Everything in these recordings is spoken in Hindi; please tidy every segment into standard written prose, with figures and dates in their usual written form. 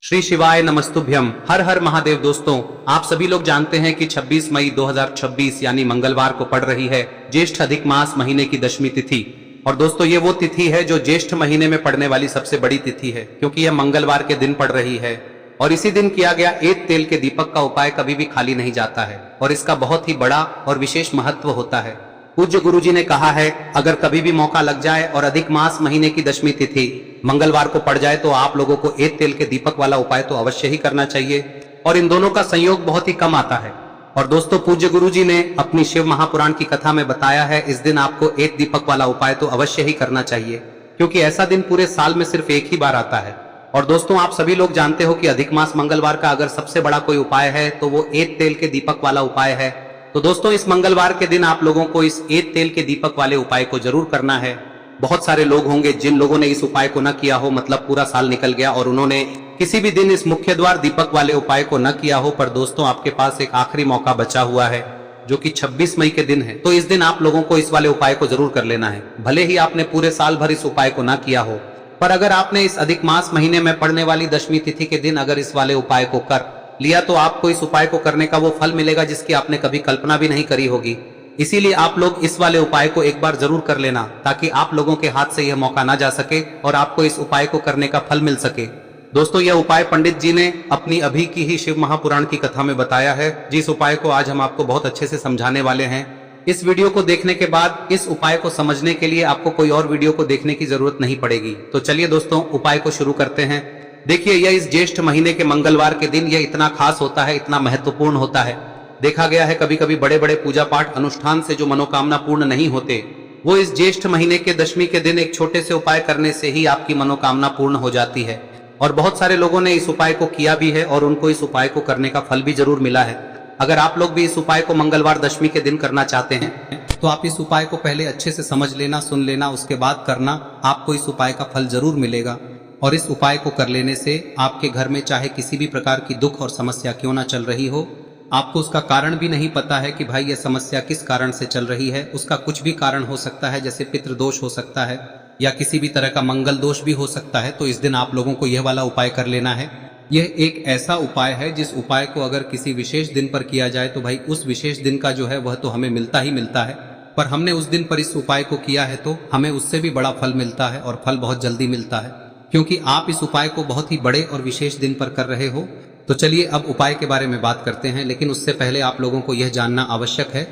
श्री शिवाय नमस्तुभ्यम। हर हर महादेव। दोस्तों, आप सभी लोग जानते हैं कि 26 मई 2026 यानी मंगलवार को पड़ रही है ज्येष्ठ अधिक मास महीने की दशमी तिथि। और दोस्तों, ये वो तिथि है जो ज्येष्ठ महीने में पड़ने वाली सबसे बड़ी तिथि है, क्योंकि यह मंगलवार के दिन पड़ रही है। और इसी दिन किया गया एक तेल के दीपक का उपाय कभी भी खाली नहीं जाता है और इसका बहुत ही बड़ा और विशेष महत्व होता है। पूज्य गुरुजी ने कहा है, अगर कभी भी मौका लग जाए और अधिक मास महीने की दशमी तिथि मंगलवार को पड़ जाए तो आप लोगों को एक तेल के दीपक वाला उपाय तो अवश्य ही करना चाहिए। और इन दोनों का संयोग बहुत ही कम आता है। और दोस्तों, पूज्य गुरुजी ने अपनी शिव महापुराण की कथा में बताया है, इस दिन आपको एक दीपक वाला उपाय तो अवश्य ही करना चाहिए, क्योंकि ऐसा दिन पूरे साल में सिर्फ एक ही बार आता है। और दोस्तों, आप सभी लोग जानते हो कि अधिक मास मंगलवार का अगर सबसे बड़ा कोई उपाय है तो वो एक तेल के दीपक वाला उपाय है। तो दोस्तों, इस मंगलवार के दिन आप लोगों को इस एक तेल के दीपक वाले उपाय को जरूर करना है। बहुत सारे लोग होंगे जिन लोगों ने इस उपाय को न किया हो, मतलब पूरा साल निकल गया और उन्होंने किसी भी दिन इस मुख्य द्वार दीपक वाले उपाय को न किया हो। पर दोस्तों, आपके पास एक आखिरी मौका बचा हुआ है जो कि 26 मई के दिन है। तो इस दिन आप लोगों को इस वाले उपाय को जरूर कर लेना है। भले ही आपने पूरे साल भर इस उपाय को न किया हो, पर अगर आपने इस अधिक मास महीने में पड़ने वाली दशमी तिथि के दिन अगर इस वाले उपाय को कर लिया तो आपको इस उपाय को करने का वो फल मिलेगा जिसकी आपने कभी कल्पना भी नहीं करी होगी। इसीलिए आप लोग इस वाले उपाय को एक बार जरूर कर लेना, ताकि आप लोगों के हाथ से यह मौका ना जा सके और आपको इस उपाय को करने का फल मिल सके। दोस्तों, यह उपाय पंडित जी ने अपनी अभी की ही शिव महापुराण की कथा में बताया है, जिस उपाय को आज हम आपको बहुत अच्छे से समझाने वाले हैं। इस वीडियो को देखने के बाद इस उपाय को समझने के लिए आपको कोई और वीडियो को देखने की जरूरत नहीं पड़ेगी। तो चलिए दोस्तों, उपाय को शुरू करते हैं। देखिए, यह इस ज्येष्ठ महीने के मंगलवार के दिन यह इतना खास होता है, इतना महत्वपूर्ण होता है। देखा गया है कभी कभी बड़े बड़े पूजा पाठ अनुष्ठान से जो मनोकामना पूर्ण नहीं होते, वो इस ज्येष्ठ महीने के दशमी के दिन एक छोटे से उपाय करने से ही आपकी मनोकामना पूर्ण हो जाती है। और बहुत सारे लोगों ने इस उपाय को किया भी है और उनको इस उपाय को करने का फल भी जरूर मिला है। अगर आप लोग भी इस उपाय को मंगलवार दशमी के दिन करना चाहते हैं तो आप इस उपाय को पहले अच्छे से समझ लेना, सुन लेना, उसके बाद करना। आपको इस उपाय का फल जरूर मिलेगा। और इस उपाय को कर लेने से आपके घर में चाहे किसी भी प्रकार की दुख और समस्या क्यों ना चल रही हो, आपको उसका कारण भी नहीं पता है कि भाई यह समस्या किस कारण से चल रही है, उसका कुछ भी कारण हो सकता है, जैसे पितृदोष हो सकता है या किसी भी तरह का मंगल दोष भी हो सकता है। तो इस दिन आप लोगों को यह वाला उपाय कर लेना है। यह एक ऐसा उपाय है जिस उपाय को अगर किसी विशेष दिन पर किया जाए तो भाई उस विशेष दिन का जो है वह तो हमें मिलता ही मिलता है, पर हमने उस दिन पर इस उपाय को किया है तो हमें उससे भी बड़ा फल मिलता है और फल बहुत जल्दी मिलता है, क्योंकि आप इस उपाय को बहुत ही बड़े और विशेष दिन पर कर रहे हो। तो चलिए अब उपाय के बारे में बात करते हैं, लेकिन उससे पहले आप लोगों को यह जानना आवश्यक है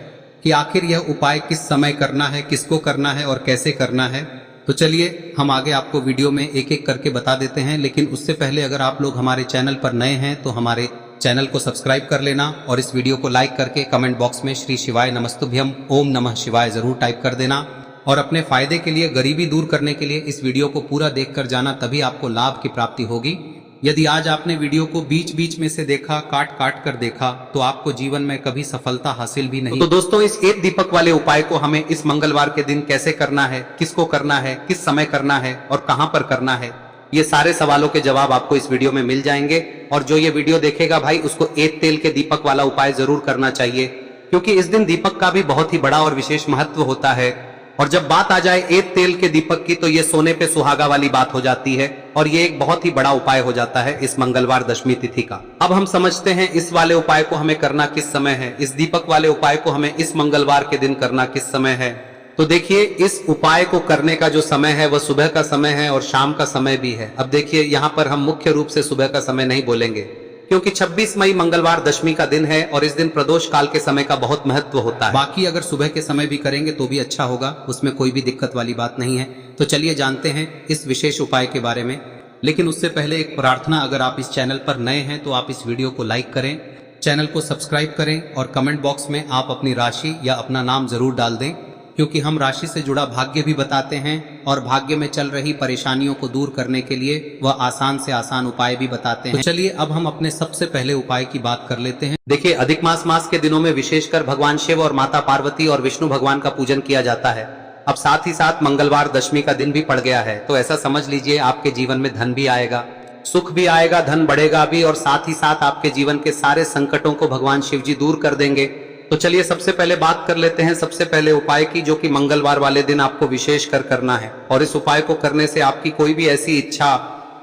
कि आखिर यह उपाय किस समय करना है, किसको करना है और कैसे करना है। तो चलिए हम आगे आपको वीडियो में एक एक करके बता देते हैं, लेकिन उससे पहले अगर आप लोग हमारे चैनल पर नए हैं तो हमारे चैनल को सब्सक्राइब कर लेना और इस वीडियो को लाइक करके कमेंट बॉक्स में श्री शिवाय नमस्तुभ्यम ओम नमः शिवाय जरूर टाइप कर देना। और अपने फायदे के लिए, गरीबी दूर करने के लिए इस वीडियो को पूरा देखकर जाना, तभी आपको लाभ की प्राप्ति होगी। यदि आज आपने वीडियो को बीच बीच में से देखा, काट काट कर देखा, तो आपको जीवन में कभी सफलता हासिल भी नहीं। तो दोस्तों, इस एक दीपक वाले उपाय को हमें इस मंगलवार के दिन कैसे करना है, किसको करना है, किस समय करना है और कहां पर करना है, ये सारे सवालों के जवाब आपको इस वीडियो में मिल जाएंगे। और जो ये वीडियो देखेगा भाई, उसको एक तेल के दीपक वाला उपाय जरूर करना चाहिए, क्योंकि इस दिन दीपक का भी बहुत ही बड़ा और विशेष महत्व होता है। और जब बात आ जाए एक तेल के दीपक की, तो ये सोने पे सुहागा वाली बात हो जाती है और ये एक बहुत ही बड़ा उपाय हो जाता है इस मंगलवार दशमी तिथि का। अब हम समझते हैं इस वाले उपाय को हमें करना किस समय है, इस दीपक वाले उपाय को हमें इस मंगलवार के दिन करना किस समय है। तो देखिए, इस उपाय को करने का जो समय है वह सुबह का समय है और शाम का समय भी है। अब देखिए, यहाँ पर हम मुख्य रूप से सुबह का समय नहीं बोलेंगे, क्योंकि 26 मई मंगलवार दशमी का दिन है और इस दिन प्रदोष काल के समय का बहुत महत्व होता है। बाकी अगर सुबह के समय भी करेंगे तो भी अच्छा होगा, उसमें कोई भी दिक्कत वाली बात नहीं है। तो चलिए जानते हैं इस विशेष उपाय के बारे में। लेकिन उससे पहले एक प्रार्थना, अगर आप इस चैनल पर नए हैं तो आप इस वीडियो को लाइक करें, चैनल को सब्सक्राइब करें और कमेंट बॉक्स में आप अपनी राशि या अपना नाम जरूर डाल दें, क्योंकि हम राशि से जुड़ा भाग्य भी बताते हैं और भाग्य में चल रही परेशानियों को दूर करने के लिए वह आसान से आसान उपाय भी बताते हैं। तो चलिए अब हम अपने सबसे पहले उपाय की बात कर लेते हैं। देखिए, अधिक मास के दिनों में विशेषकर भगवान शिव और माता पार्वती और विष्णु भगवान का पूजन किया जाता है। अब साथ ही साथ मंगलवार दशमी का दिन भी पड़ गया है, तो ऐसा समझ लीजिए आपके जीवन में धन भी आएगा, सुख भी आएगा, धन बढ़ेगा भी, और साथ ही साथ आपके जीवन के सारे संकटों को भगवान शिव जी दूर कर देंगे। तो चलिए सबसे पहले बात कर लेते हैं सबसे पहले उपाय की, जो कि मंगलवार वाले दिन आपको विशेष कर करना है। और इस उपाय को करने से आपकी कोई भी ऐसी इच्छा,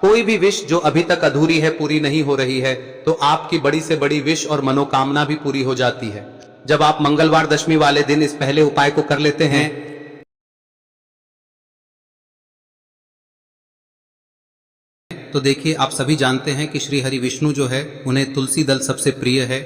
कोई भी विश जो अभी तक अधूरी है, पूरी नहीं हो रही है, तो आपकी बड़ी से बड़ी विश और मनोकामना भी पूरी हो जाती है। जब आप मंगलवार दशमी वाले दिन इस पहले उपाय को कर लेते हैं तो देखिए, आप सभी जानते हैं कि श्री हरि विष्णु जो है उन्हें तुलसी दल सबसे प्रिय है।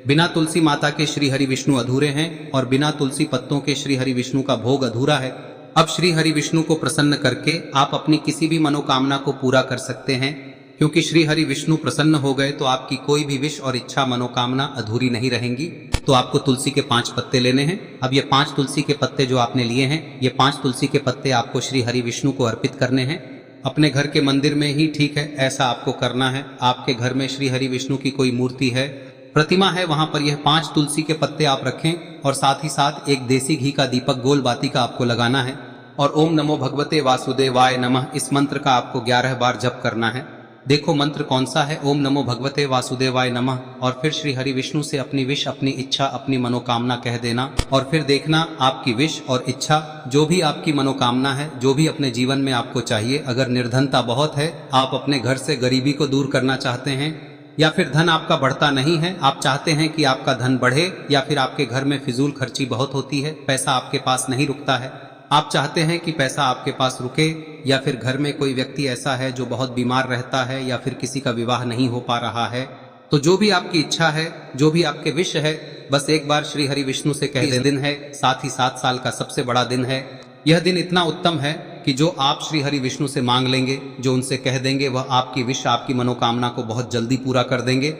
बिना तुलसी माता के श्री हरि विष्णु अधूरे हैं और बिना तुलसी पत्तों के श्री हरि विष्णु का भोग अधूरा है। अब श्री हरि विष्णु को प्रसन्न करके आप अपनी किसी भी मनोकामना को पूरा कर सकते हैं, क्योंकि श्री हरि विष्णु प्रसन्न हो गए तो आपकी कोई भी विश और इच्छा मनोकामना अधूरी नहीं रहेंगी। तो आपको तुलसी के 5 पत्ते लेने हैं। अब ये 5 तुलसी के पत्ते जो आपने लिए हैं, ये 5 तुलसी के पत्ते आपको श्री हरि विष्णु को अर्पित करने हैं। अपने घर के मंदिर में ही ठीक है, ऐसा आपको करना है। आपके घर में श्री हरि विष्णु की कोई मूर्ति है, प्रतिमा है, वहां पर यह 5 तुलसी के पत्ते आप रखें और साथ ही साथ एक देसी घी का दीपक गोल बाती का आपको लगाना है और ओम नमो भगवते वासुदेवाय नमः इस मंत्र का आपको 11 बार जप करना है। देखो मंत्र कौन सा है, ओम नमो भगवते वासुदेवाय नमः, और फिर श्री हरि विष्णु से अपनी विश, अपनी इच्छा, अपनी मनोकामना कह देना और फिर देखना आपकी विश और इच्छा, जो भी आपकी मनोकामना है, जो भी अपने जीवन में आपको चाहिए। अगर निर्धनता बहुत है, आप अपने घर से गरीबी को दूर करना चाहते हैं, या फिर धन आपका बढ़ता नहीं है, आप चाहते हैं कि आपका धन बढ़े, या फिर आपके घर में फिजूल खर्ची बहुत होती है, पैसा आपके पास नहीं रुकता है, आप चाहते हैं कि पैसा आपके पास रुके, या फिर घर में कोई व्यक्ति ऐसा है जो बहुत बीमार रहता है, या फिर किसी का विवाह नहीं हो पा रहा है, तो जो भी आपकी इच्छा है, जो भी आपके विश है, बस एक बार श्री हरि विष्णु से कह दे। दिन है, साथ ही 7 साल का सबसे बड़ा दिन है। यह दिन इतना उत्तम है कि जो आप श्री हरि विष्णु से मांग लेंगे, जो उनसे कह देंगे, वह आपकी विश, आपकी मनोकामना को बहुत जल्दी पूरा कर देंगे।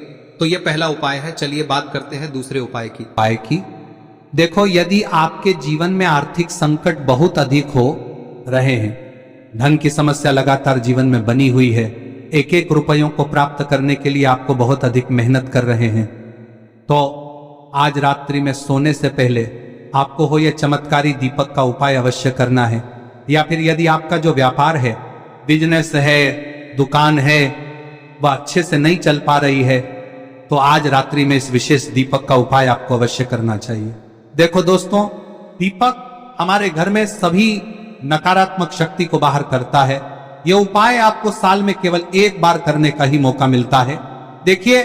तो यह पहला उपाय है। चलिए बात करते हैं दूसरे उपाय की। देखो, यदि आपके जीवन में आर्थिक संकट बहुत अधिक हो रहे हैं, धन की समस्या लगातार जीवन में बनी हुई है, एक एक रुपयों को प्राप्त करने के लिए आपको बहुत अधिक मेहनत कर रहे हैं, तो आज रात्रि में सोने से पहले आपको हो यह चमत्कारी दीपक का उपाय अवश्य करना है। या फिर यदि आपका जो व्यापार है, बिजनेस है, दुकान है, वह अच्छे से नहीं चल पा रही है, तो आज रात्रि में इस विशेष दीपक का उपाय आपको अवश्य करना चाहिए। देखो दोस्तों, दीपक हमारे घर में सभी नकारात्मक शक्ति को बाहर करता है। यह उपाय आपको साल में केवल 1 बार करने का ही मौका मिलता है। देखिए,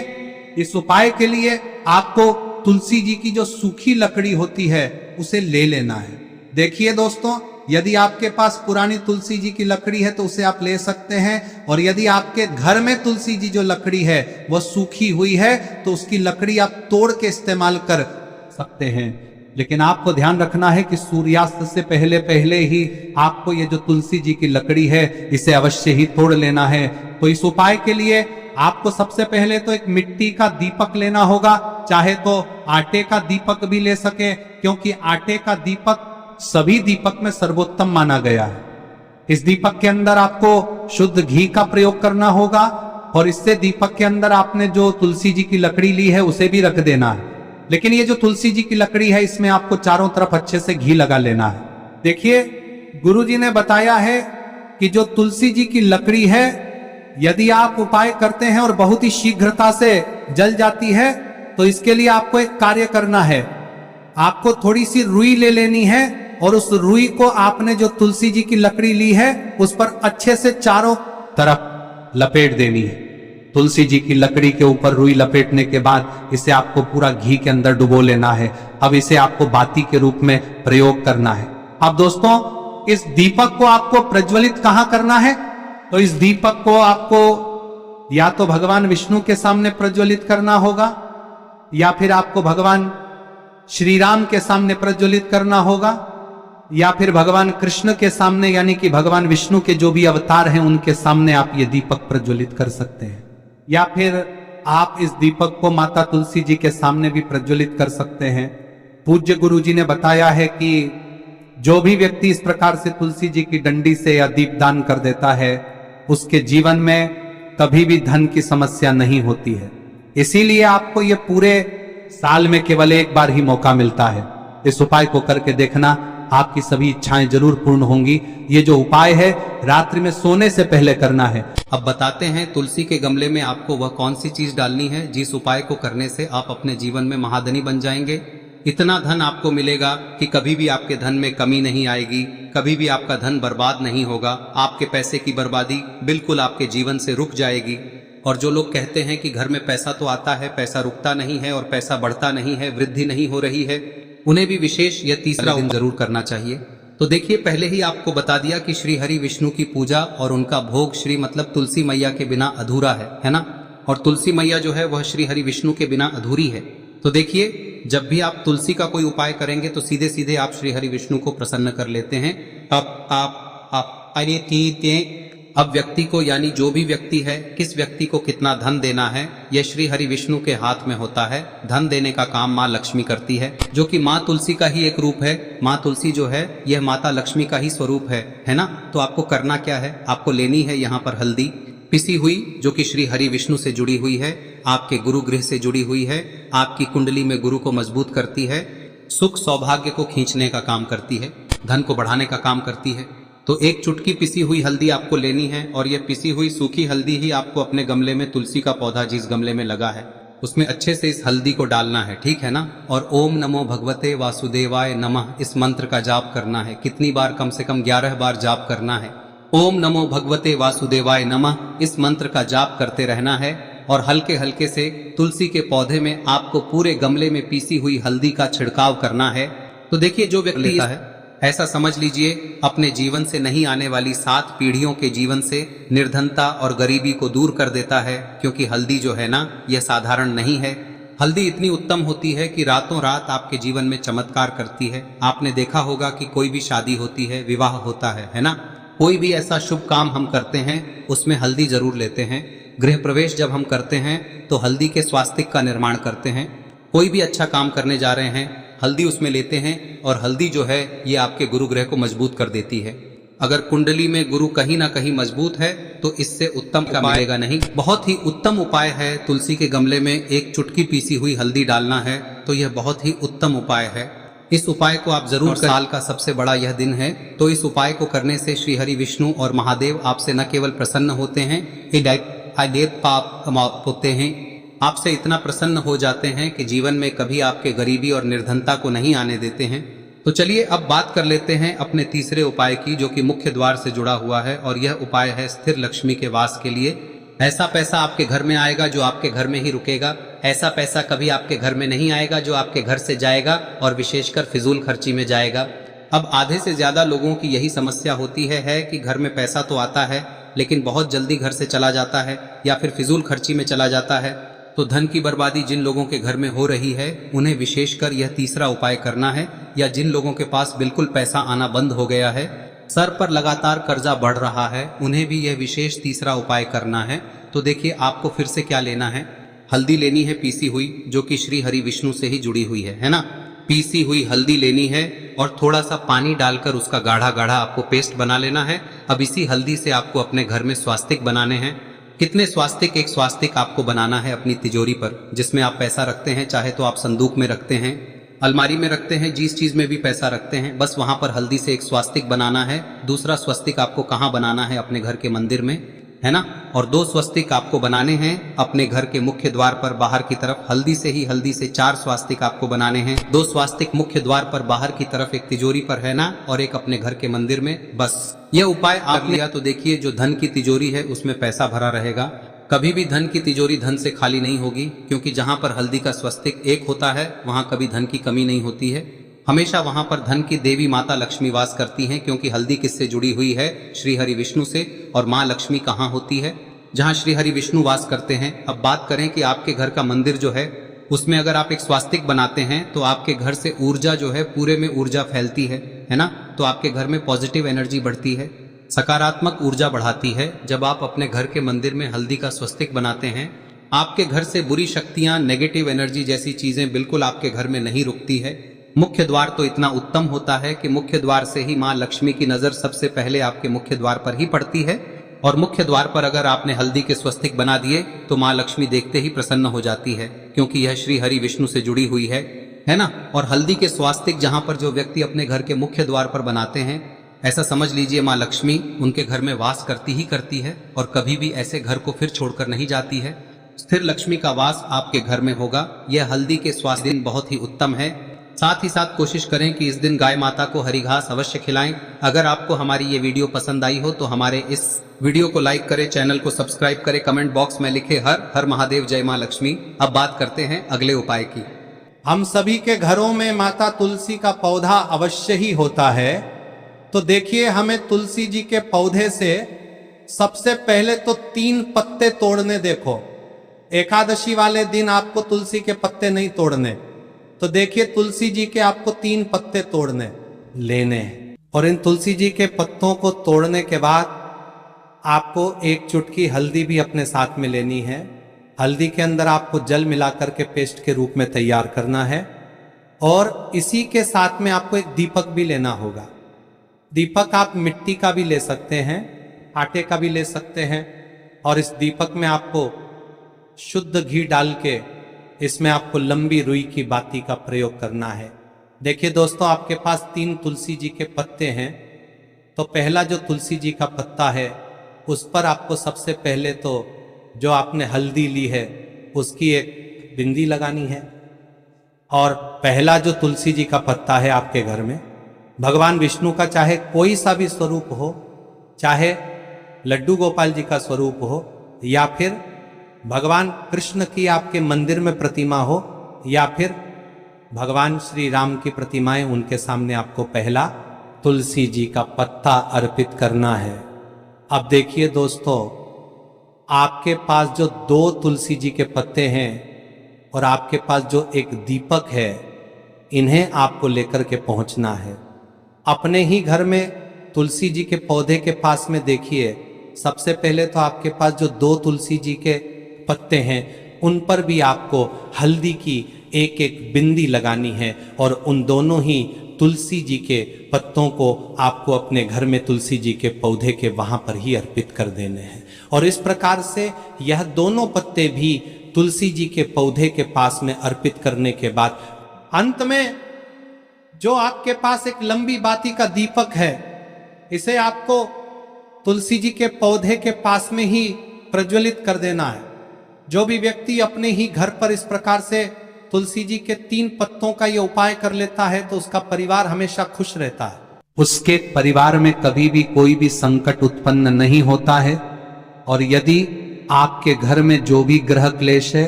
इस उपाय के लिए आपको तुलसी जी की जो सूखी लकड़ी होती है उसे ले लेना है। देखिए दोस्तों, यदि आपके पास पुरानी तुलसी जी की लकड़ी है तो उसे आप ले सकते हैं, और यदि आपके घर में तुलसी जी जो लकड़ी है वह सूखी हुई है तो उसकी लकड़ी आप तोड़ के इस्तेमाल कर सकते हैं। लेकिन आपको ध्यान रखना है कि सूर्यास्त से पहले पहले ही आपको ये जो तुलसी जी की लकड़ी है इसे अवश्य ही तोड़ लेना है। तो इस उपाय के लिए आपको सबसे पहले तो एक मिट्टी का दीपक लेना होगा, चाहे तो आटे का दीपक भी ले सके, क्योंकि आटे का दीपक सभी दीपक में सर्वोत्तम माना गया है। इस दीपक के अंदर आपको शुद्ध घी का प्रयोग करना होगा, और इससे दीपक के अंदर आपने जो तुलसी जी की लकड़ी ली है उसे भी रख देना है। लेकिन ये जो तुलसी जी की लकड़ी है, इसमें आपको चारों तरफ अच्छे से घी लगा लेना है। देखिए, गुरुजी ने बताया है कि जो तुलसी जी की लकड़ी है, यदि आप उपाय करते हैं और बहुत ही शीघ्रता से जल जाती है, तो इसके लिए आपको एक कार्य करना है। आपको थोड़ी सी रुई ले लेनी है और उस रुई को आपने जो तुलसी जी की लकड़ी ली है उस पर अच्छे से चारों तरफ लपेट देनी है। तुलसी जी की लकड़ी के ऊपर रुई लपेटने के बाद इसे आपको पूरा घी के अंदर डुबो लेना है। अब इसे आपको बाती के रूप में प्रयोग करना है। अब दोस्तों, इस दीपक को आपको प्रज्वलित कहां करना है? तो इस दीपक को आपको या तो भगवान विष्णु के सामने प्रज्वलित करना होगा, या फिर आपको भगवान श्री राम के सामने प्रज्वलित करना होगा, या फिर भगवान कृष्ण के सामने, यानी कि भगवान विष्णु के जो भी अवतार हैं उनके सामने आप ये दीपक प्रज्वलित कर सकते हैं। या फिर आप इस दीपक को माता तुलसी जी के सामने भी प्रज्वलित कर सकते हैं। पूज्य गुरु जी ने बताया है कि जो भी व्यक्ति इस प्रकार से तुलसी जी की डंडी से या दीपदान कर देता है, उसके जीवन में कभी भी धन की समस्या नहीं होती है। इसीलिए आपको ये पूरे साल में केवल 1 बार ही मौका मिलता है। इस उपाय को करके देखना, आपकी सभी इच्छाएं जरूर पूर्ण होंगी। ये जो उपाय है रात्रि में सोने से पहले करना है। अब बताते हैं तुलसी के गमले में आपको वह कौन सी चीज डालनी है जिस उपाय को करने से आप अपने जीवन में महाधनी बन जाएंगे। इतना धन आपको मिलेगा कि कभी भी आपके धन में कमी नहीं आएगी, कभी भी आपका धन बर्बाद नहीं होगा। आपके पैसे की बर्बादी बिल्कुल आपके जीवन से रुक जाएगी। और जो लोग कहते हैं कि घर में पैसा तो आता है, पैसा रुकता नहीं है और पैसा बढ़ता नहीं है, वृद्धि नहीं हो रही है, उन्हें भी विशेष यह तीसरा दिन जरूर करना चाहिए। तो देखिए, पहले ही आपको बता दिया कि श्री हरि विष्णु की पूजा और उनका भोग श्री मतलब तुलसी मैया के बिना अधूरा है ना। और तुलसी मैया जो है वह श्री हरि विष्णु के बिना अधूरी है। तो देखिए, जब भी आप तुलसी का कोई उपाय करेंगे तो सीधे सीधे आप श्री हरि विष्णु को प्रसन्न कर लेते हैं। अब व्यक्ति को, यानी जो भी व्यक्ति है, किस व्यक्ति को कितना धन देना है, यह श्री हरि विष्णु के हाथ में होता है। धन देने का काम माँ लक्ष्मी करती है, जो कि माँ तुलसी का ही एक रूप है। माँ तुलसी जो है यह माता लक्ष्मी का ही स्वरूप है ना। तो आपको करना क्या है, आपको लेनी है यहाँ पर हल्दी पिसी हुई, जो कि श्री हरि विष्णु से जुड़ी हुई है, आपके गुरु गृह से जुड़ी हुई है, आपकी कुंडली में गुरु को मजबूत करती है, सुख सौभाग्य को खींचने का काम करती है, धन को बढ़ाने का काम करती है। तो एक चुटकी पिसी हुई हल्दी आपको लेनी है और यह पिसी हुई सूखी हल्दी ही आपको अपने गमले में, तुलसी का पौधा जिस गमले में लगा है उसमें अच्छे से इस हल्दी को डालना है, ठीक है ना। और ओम नमो भगवते वासुदेवाय नमः इस मंत्र का जाप करना है। कितनी बार? कम से कम 11 बार जाप करना है। ओम नमो भगवते वासुदेवाय नमः इस मंत्र का जाप करते रहना है और हल्के हल्के से तुलसी के पौधे में आपको पूरे गमले में पीसी हुई हल्दी का छिड़काव करना है। तो देखिए, जो व्यक्ति लेता है, ऐसा समझ लीजिए अपने जीवन से नहीं आने वाली 7 पीढ़ियों के जीवन से निर्धनता और गरीबी को दूर कर देता है। क्योंकि हल्दी जो है ना, यह साधारण नहीं है। हल्दी इतनी उत्तम होती है कि रातों रात आपके जीवन में चमत्कार करती है। आपने देखा होगा कि कोई भी शादी होती है, विवाह होता है ना, कोई भी ऐसा शुभ काम हम करते हैं उसमें हल्दी जरूर लेते हैं। गृह प्रवेश जब हम करते हैं तो हल्दी के स्वास्तिक का निर्माण करते हैं। कोई भी अच्छा काम करने जा रहे हैं, हल्दी उसमें लेते हैं और हल्दी जो है ये आपके गुरु ग्रह को मजबूत कर देती है। अगर कुंडली में गुरु कहीं ना कहीं मजबूत है तो इससे उत्तम का मिलेगा नहीं। बहुत ही उत्तम उपाय है, तुलसी के गमले में एक चुटकी पीसी हुई हल्दी डालना है। तो यह बहुत ही उत्तम उपाय है। इस उपाय को आप जरूर करें। साल का सबसे बड़ा यह दिन है, तो इस उपाय को करने से श्री हरि विष्णु और महादेव आपसे न केवल प्रसन्न होते हैं, पाप होते हैं, आपसे इतना प्रसन्न हो जाते हैं कि जीवन में कभी आपके गरीबी और निर्धनता को नहीं आने देते हैं। तो चलिए अब बात कर लेते हैं अपने तीसरे उपाय की, जो कि मुख्य द्वार से जुड़ा हुआ है। और यह उपाय है स्थिर लक्ष्मी के वास के लिए। ऐसा पैसा आपके घर में आएगा जो आपके घर में ही रुकेगा। ऐसा पैसा कभी आपके घर में नहीं आएगा जो आपके घर से जाएगा और विशेषकर फिजूल खर्ची में जाएगा। अब आधे से ज्यादा लोगों की यही समस्या होती है कि घर में पैसा तो आता है लेकिन बहुत जल्दी घर से चला जाता है या फिर फिजूल खर्ची में चला जाता है। तो धन की बर्बादी जिन लोगों के घर में हो रही है उन्हें विशेषकर यह तीसरा उपाय करना है। या जिन लोगों के पास बिल्कुल पैसा आना बंद हो गया है, सर पर लगातार कर्जा बढ़ रहा है, उन्हें भी यह विशेष तीसरा उपाय करना है। तो देखिए, आपको फिर से क्या लेना है, हल्दी लेनी है पीसी हुई, जो कि श्री हरि विष्णु से ही जुड़ी हुई है ना। पीसी हुई हल्दी लेनी है और थोड़ा सा पानी डालकर उसका गाढ़ा गाढ़ा आपको पेस्ट बना लेना है। अब इसी हल्दी से आपको अपने घर में स्वास्तिक बनाने हैं। कितने स्वास्तिक? एक स्वास्तिक आपको बनाना है अपनी तिजोरी पर, जिसमें आप पैसा रखते हैं। चाहे तो आप संदूक में रखते हैं, अलमारी में रखते हैं, जिस चीज में भी पैसा रखते हैं, बस वहां पर हल्दी से एक स्वास्तिक बनाना है। दूसरा स्वस्तिक आपको कहाँ बनाना है? अपने घर के मंदिर में, है ना। और 2 स्वस्तिक आपको बनाने हैं अपने घर के मुख्य द्वार पर बाहर की तरफ। हल्दी से 4 स्वास्तिक आपको बनाने हैं। 2 स्वास्तिक मुख्य द्वार पर बाहर की तरफ, एक तिजोरी पर, है ना, और एक अपने घर के मंदिर में। बस यह उपाय आप लिया तो देखिए, जो धन की तिजोरी है उसमें पैसा भरा रहेगा। कभी भी धन की तिजोरी धन से खाली नहीं होगी, क्योंकि जहां पर हल्दी का स्वस्तिक एक होता है वहां कभी धन की कमी नहीं होती है। हमेशा वहां पर धन की देवी माता लक्ष्मी वास करती हैं, क्योंकि हल्दी किससे जुड़ी हुई है? श्री हरि विष्णु से। और माँ लक्ष्मी कहाँ होती है? जहाँ श्री हरि विष्णु वास करते हैं। अब बात करें कि आपके घर का मंदिर जो है उसमें अगर आप एक स्वास्तिक बनाते हैं तो आपके घर से ऊर्जा जो है, पूरे में ऊर्जा फैलती है ना। तो आपके घर में पॉजिटिव एनर्जी बढ़ती है, सकारात्मक ऊर्जा बढ़ाती है। जब आप अपने घर के मंदिर में हल्दी का स्वस्तिक बनाते हैं, आपके घर से बुरी शक्तियां, नेगेटिव एनर्जी जैसी चीजें बिल्कुल आपके घर में नहीं रुकती है। मुख्य द्वार तो इतना उत्तम होता है कि मुख्य द्वार से ही माँ लक्ष्मी की नजर सबसे पहले आपके मुख्य द्वार पर ही पड़ती है। और मुख्य द्वार पर अगर आपने हल्दी के स्वस्तिक बना दिए तो माँ लक्ष्मी देखते ही प्रसन्न हो जाती है, क्योंकि यह श्री हरि विष्णु से जुड़ी हुई है ना। और हल्दी के स्वास्तिक जहां पर जो व्यक्ति अपने घर के मुख्य द्वार पर बनाते हैं, ऐसा समझ लीजिए माँ लक्ष्मी उनके घर में वास करती ही करती है और कभी भी ऐसे घर को फिर छोड़कर नहीं जाती है। स्थिर लक्ष्मी का वास आपके घर में होगा। यह हल्दी के स्वास्थ्य दिन बहुत ही उत्तम है। साथ ही साथ कोशिश करें कि इस दिन गाय माता को हरी घास अवश्य खिलाएं। अगर आपको हमारी ये वीडियो पसंद आई हो तो हमारे इस वीडियो को लाइक करें, चैनल को सब्सक्राइब करें, कमेंट बॉक्स में लिखे हर हर महादेव, जय मां लक्ष्मी। अब बात करते हैं अगले उपाय की। हम सभी के घरों में माता तुलसी का पौधा अवश्य ही होता है। तो देखिए, हमें तुलसी जी के पौधे से सबसे पहले तो 3 पत्ते तोड़ने। देखो, एकादशी वाले दिन आपको तुलसी के पत्ते नहीं तोड़ने। तो देखिए, तुलसी जी के आपको 3 पत्ते तोड़ने लेने हैं। और इन तुलसी जी के पत्तों को तोड़ने के बाद आपको 1 चुटकी हल्दी भी अपने साथ में लेनी है। हल्दी के अंदर आपको जल मिलाकर के पेस्ट के रूप में तैयार करना है। और इसी के साथ में आपको एक दीपक भी लेना होगा। दीपक आप मिट्टी का भी ले सकते हैं, आटे का भी ले सकते हैं। और इस दीपक में आपको शुद्ध घी डाल के इसमें आपको लंबी रुई की बाती का प्रयोग करना है। देखिए दोस्तों, आपके पास 3 तुलसी जी के पत्ते हैं। तो पहला जो तुलसी जी का पत्ता है उस पर आपको सबसे पहले तो जो आपने हल्दी ली है उसकी एक बिंदी लगानी है। और पहला जो तुलसी जी का पत्ता है आपके घर में, भगवान विष्णु का चाहे कोई सा भी स्वरूप हो, चाहे लड्डू गोपाल जी का स्वरूप हो, या फिर भगवान कृष्ण की आपके मंदिर में प्रतिमा हो, या फिर भगवान श्री राम की प्रतिमाएं, उनके सामने आपको पहला तुलसी जी का पत्ता अर्पित करना है। अब देखिए दोस्तों, आपके पास जो 2 तुलसी जी के पत्ते हैं और आपके पास जो एक दीपक है, इन्हें आपको लेकर के पहुंचना है। अपने ही घर में तुलसी जी के पौधे के पास में देखिए, सबसे पहले तो आपके पास जो 2 तुलसी जी के पत्ते हैं उन पर भी आपको हल्दी की एक एक बिंदी लगानी है। और उन दोनों ही तुलसी जी के पत्तों को आपको अपने घर में तुलसी जी के पौधे के वहां पर ही अर्पित कर देने हैं। और इस प्रकार से यह दोनों पत्ते भी तुलसी जी के पौधे के पास में अर्पित करने के बाद अंत में जो आपके पास एक लंबी बाती का दीपक है, इसे आपको तुलसी जी के पौधे के पास में ही प्रज्वलित कर देना है। जो भी व्यक्ति अपने ही घर पर इस प्रकार से तुलसी जी के 3 पत्तों का ये उपाय कर लेता है तो उसका परिवार हमेशा खुश रहता है। उसके परिवार में कभी भी कोई भी संकट उत्पन्न नहीं होता है। और यदि आपके घर में जो भी ग्रह क्लेश है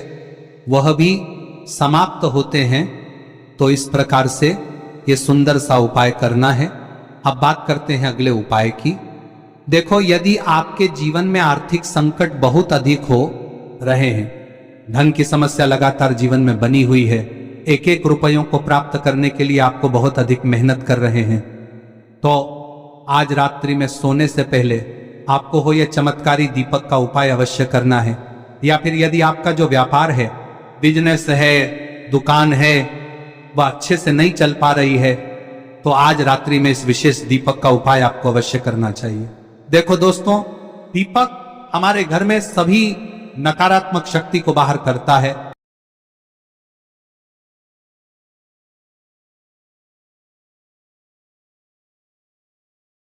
वह भी समाप्त होते हैं। तो इस प्रकार से ये सुंदर सा उपाय करना है। अब बात करते हैं अगले उपाय की। देखो, यदि आपके जीवन में आर्थिक संकट बहुत अधिक हो रहे हैं, धन की समस्या लगातार जीवन में बनी हुई है, एक एक रुपयों को प्राप्त करने के लिए आपको बहुत अधिक मेहनत कर रहे हैं, तो आज रात्रि में सोने से पहले आपको हो यह चमत्कारी दीपक का उपाय अवश्य करना है। या फिर यदि आपका जो व्यापार है, बिजनेस है, दुकान है, वह अच्छे से नहीं चल पा रही है, तो आज रात्रि में इस विशेष दीपक का उपाय आपको अवश्य करना चाहिए। देखो दोस्तों, दीपक हमारे घर में सभी नकारात्मक शक्ति को बाहर करता है।